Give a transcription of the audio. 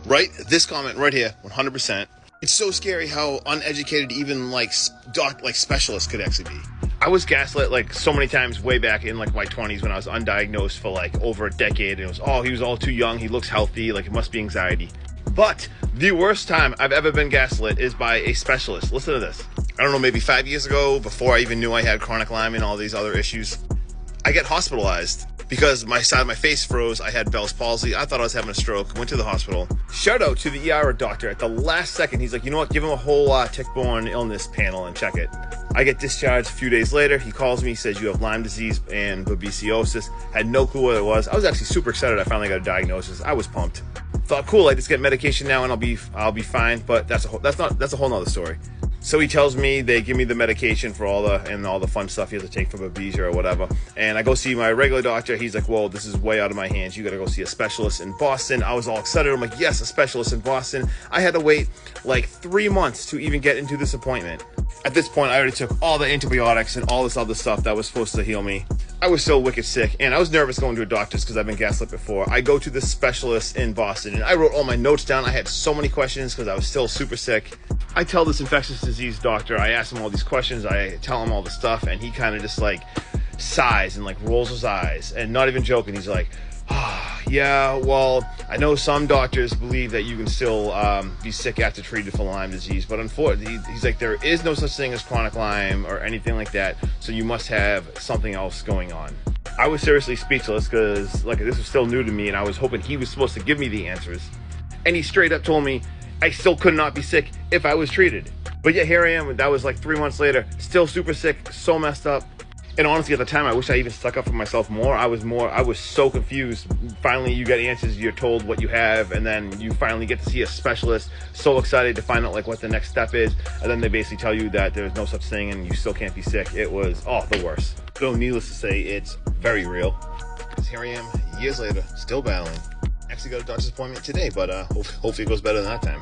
Right? This comment right here, 100%. It's so scary how uneducated even like specialists could actually be. I was gaslit like so many times way back in like my 20s when I was undiagnosed for like over a decade. And it was, oh, he was all too young. He looks healthy. Like it must be anxiety. But the worst time I've ever been gaslit is by a specialist. Listen to this. I don't know, maybe 5 years ago, before I even knew I had chronic Lyme and all these other issues, I get hospitalized because my side of my face froze. I had Bell's palsy. I thought I was having a stroke. Went to the hospital. Shout out to the ER doctor. At the last second, he's like, you know what? Give him a whole tick-borne illness panel and check it. I get discharged a few days later. He calls me, says you have Lyme disease and babesiosis. Had no clue what it was. I was actually super excited. I finally got a diagnosis. I was pumped. Thought, cool. I just get medication now and I'll be fine. But that's a whole nother story. So he tells me, they give me the medication for all the fun stuff you have to take for babesia or whatever. And I go see my regular doctor. He's like, whoa, this is way out of my hands. You got to go see a specialist in Boston. I was all excited. I'm like, yes, a specialist in Boston. I had to wait like 3 months to even get into this appointment. At this point, I already took all the antibiotics and all this other stuff that was supposed to heal me. I was so wicked sick, and I was nervous going to a doctor's because I've been gaslit before. I go to this specialist in Boston, and I wrote all my notes down. I had so many questions because I was still super sick. I tell this infectious disease doctor, I ask him all these questions, I tell him all the stuff, and he kind of just like sighs and like rolls his eyes, and not even joking, he's like, yeah, well, I know some doctors believe that you can still be sick after treated for Lyme disease, but unfortunately, he's like, there is no such thing as chronic Lyme or anything like that, so you must have something else going on. I was seriously speechless because like this was still new to me, and I was hoping he was supposed to give me the answers. And he straight up told me I still could not be sick if I was treated. But yet here I am, that was like 3 months later, still super sick, so messed up. And honestly, at the time, I wish I even stuck up for myself more. I was so confused. Finally, you get answers, you're told what you have, and then you finally get to see a specialist, so excited to find out like what the next step is, and then they basically tell you that there's no such thing and you still can't be sick. It was, the worst. So needless to say, it's very real. Because here I am, years later, still battling. Actually got a doctor's appointment today, but hopefully it goes better than that time.